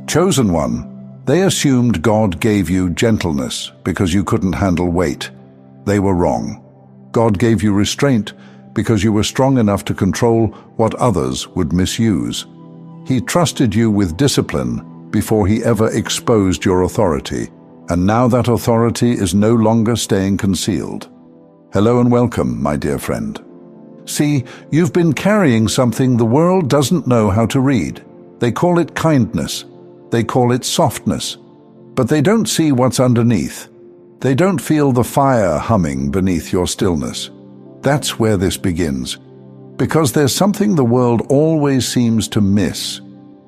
Chosen one, they assumed God gave you gentleness because you couldn't handle weight. They were wrong. God gave you restraint because you were strong enough to control what others would misuse. He trusted you with discipline before he ever exposed your authority, and now that authority is no longer staying concealed. Hello and welcome, my dear friend. See, you've been carrying something the world doesn't know how to read. They call it kindness. They call it softness. But they don't see what's underneath. They don't feel the fire humming beneath your stillness. That's where this begins. Because there's something the world always seems to miss.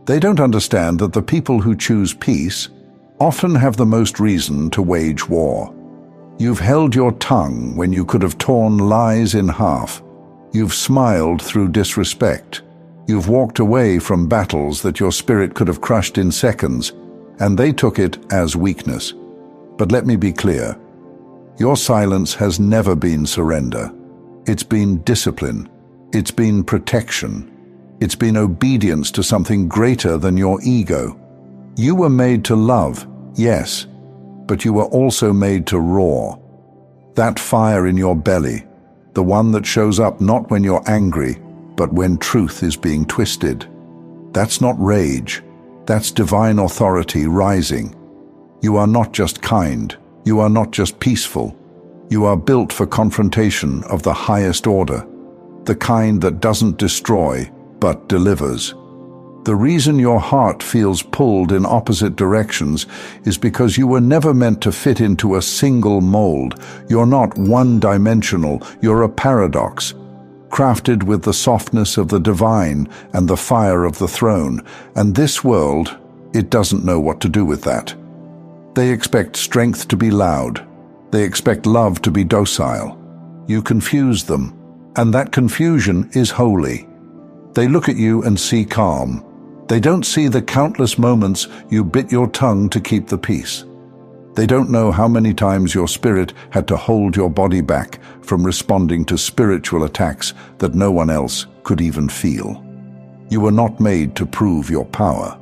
They don't understand that the people who choose peace often have the most reason to wage war. You've held your tongue when you could have torn lies in half. You've smiled through disrespect. You've walked away from battles that your spirit could have crushed in seconds, and they took it as weakness. But let me be clear. Your silence has never been surrender. It's been discipline. It's been protection. It's been obedience to something greater than your ego. You were made to love, yes, but you were also made to roar. That fire in your belly, the one that shows up not when you're angry, but when truth is being twisted. That's not rage. That's divine authority rising. You are not just kind. You are not just peaceful. You are built for confrontation of the highest order, the kind that doesn't destroy, but delivers. The reason your heart feels pulled in opposite directions is because you were never meant to fit into a single mold. You're not one-dimensional. You're a paradox, crafted with the softness of the divine and the fire of the throne. And this world, it doesn't know what to do with that. They expect strength to be loud. They expect love to be docile. You confuse them, and that confusion is holy. They look at you and see calm. They don't see the countless moments you bit your tongue to keep the peace. They don't know how many times your spirit had to hold your body back from responding to spiritual attacks that no one else could even feel. You were not made to prove your power.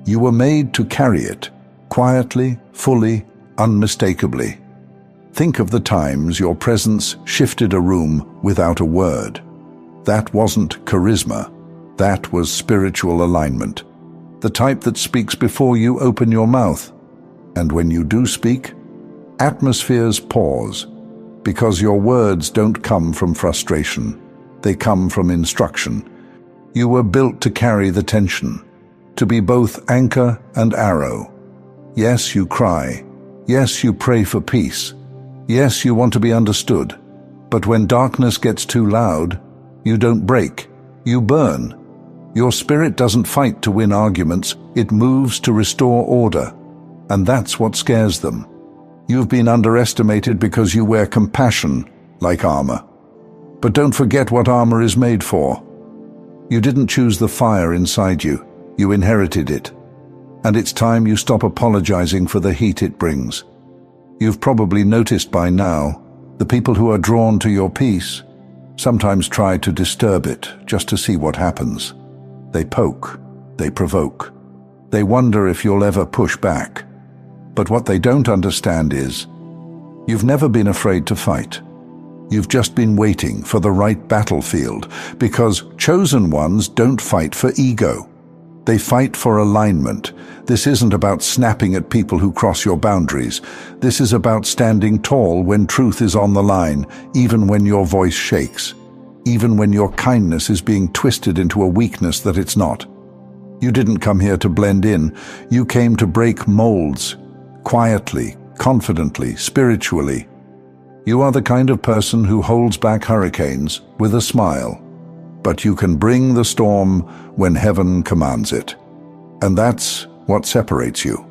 You were made to carry it, quietly, fully, unmistakably. Think of the times your presence shifted a room without a word. That wasn't charisma. That was spiritual alignment. The type that speaks before you open your mouth. And when you do speak, atmospheres pause, because your words don't come from frustration. They come from instruction. You were built to carry the tension, to be both anchor and arrow. Yes, you cry. Yes, you pray for peace. Yes, you want to be understood. But when darkness gets too loud, you don't break. You burn. Your spirit doesn't fight to win arguments. It moves to restore order. And that's what scares them. You've been underestimated because you wear compassion like armor. But don't forget what armor is made for. You didn't choose the fire inside you. You inherited it. And it's time you stop apologizing for the heat it brings. You've probably noticed by now, the people who are drawn to your peace sometimes try to disturb it just to see what happens. They poke. They provoke. They wonder if you'll ever push back. But what they don't understand is, you've never been afraid to fight. You've just been waiting for the right battlefield, because chosen ones don't fight for ego. They fight for alignment. This isn't about snapping at people who cross your boundaries. This is about standing tall when truth is on the line, even when your voice shakes, even when your kindness is being twisted into a weakness that it's not. You didn't come here to blend in. You came to break molds. Quietly, confidently, spiritually. You are the kind of person who holds back hurricanes with a smile, but you can bring the storm when heaven commands it. And that's what separates you.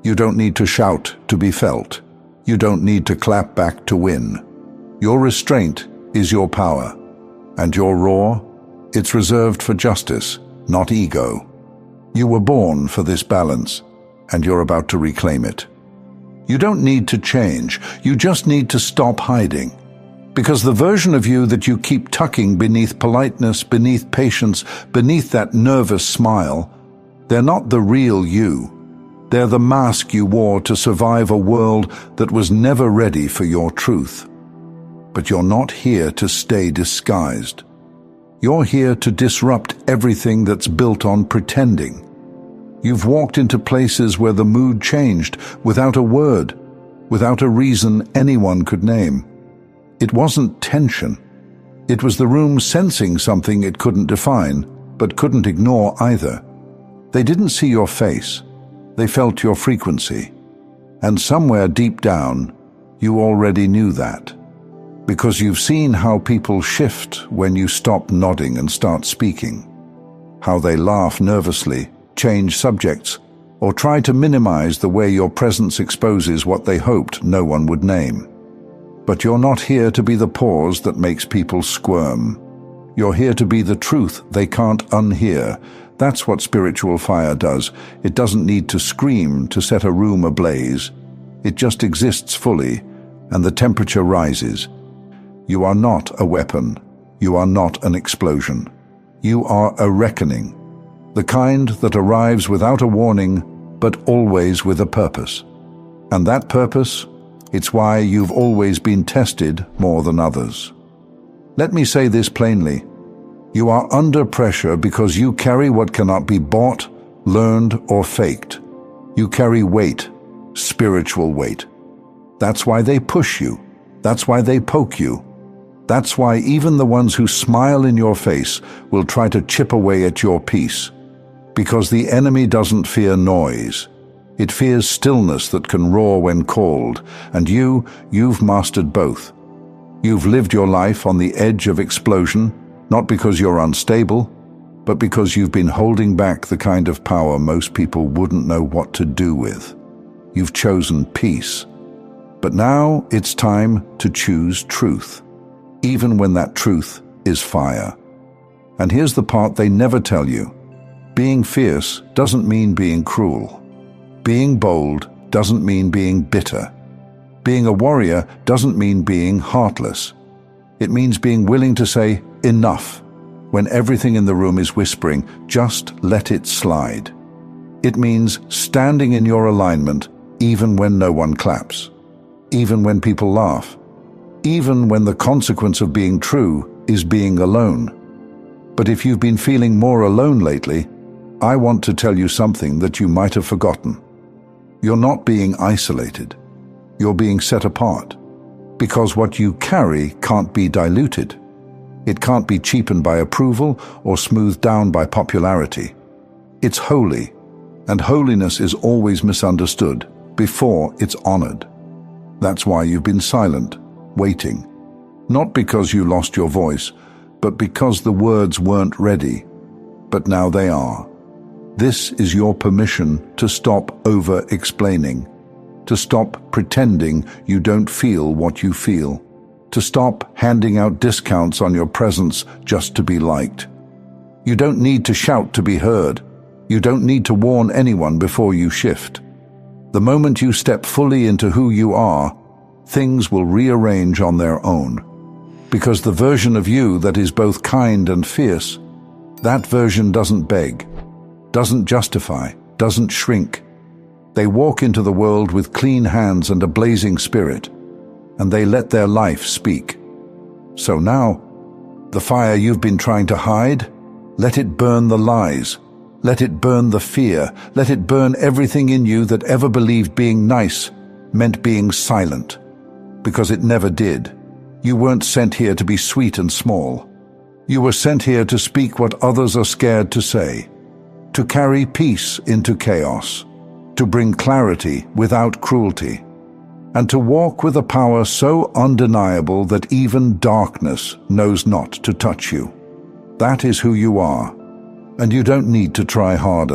You don't need to shout to be felt. You don't need to clap back to win. Your restraint is your power, and your roar, it's reserved for justice, not ego. You were born for this balance, and you're about to reclaim it. You don't need to change, you just need to stop hiding. Because the version of you that you keep tucking beneath politeness, beneath patience, beneath that nervous smile, They're not the real you. They're the mask you wore to survive a world that was never ready for your truth. But you're not here to stay disguised. You're here to disrupt everything that's built on pretending. You've walked into places where the mood changed without a word, without a reason anyone could name. It wasn't tension. It was the room sensing something it couldn't define, but couldn't ignore either. They didn't see your face. They felt your frequency. And somewhere deep down, you already knew that. Because you've seen how people shift when you stop nodding and start speaking. How they laugh nervously, change subjects, or try to minimize the way your presence exposes what they hoped no one would name. But you're not here to be the pause that makes people squirm. You're here to be the truth they can't unhear. That's what spiritual fire does. It doesn't need to scream to set a room ablaze. It just exists fully, and the temperature rises. You are not a weapon. You are not an explosion. You are a reckoning. The kind that arrives without a warning, but always with a purpose. And that purpose, it's why you've always been tested more than others. Let me say this plainly. You are under pressure because you carry what cannot be bought, learned, or faked. You carry weight, spiritual weight. That's why they push you. That's why they poke you. That's why even the ones who smile in your face will try to chip away at your peace. Because the enemy doesn't fear noise. It fears stillness that can roar when called, and you've mastered both. You've lived your life on the edge of explosion, not because you're unstable, but because you've been holding back the kind of power most people wouldn't know what to do with. You've chosen peace. But now it's time to choose truth, even when that truth is fire. And here's the part they never tell you. Being fierce doesn't mean being cruel. Being bold doesn't mean being bitter. Being a warrior doesn't mean being heartless. It means being willing to say enough when everything in the room is whispering, just let it slide. It means standing in your alignment even when no one claps, even when people laugh, even when the consequence of being true is being alone. But if you've been feeling more alone lately, I want to tell you something that you might have forgotten. You're not being isolated. You're being set apart. Because what you carry can't be diluted. It can't be cheapened by approval or smoothed down by popularity. It's holy, and holiness is always misunderstood before it's honored. That's why you've been silent, waiting. Not because you lost your voice, but because the words weren't ready. But now they are. This is your permission to stop over-explaining, to stop pretending you don't feel what you feel, to stop handing out discounts on your presence just to be liked. You don't need to shout to be heard. You don't need to warn anyone before you shift. The moment you step fully into who you are, things will rearrange on their own. Because the version of you that is both kind and fierce, that version doesn't beg, doesn't justify, doesn't shrink. They walk into the world with clean hands and a blazing spirit, and they let their life speak. So now, the fire you've been trying to hide, let it burn the lies, let it burn the fear, let it burn everything in you that ever believed being nice meant being silent. Because it never did. You weren't sent here to be sweet and small. You were sent here to speak what others are scared to say, to carry peace into chaos, to bring clarity without cruelty, and to walk with a power so undeniable that even darkness knows not to touch you. That is who you are, and you don't need to try harder.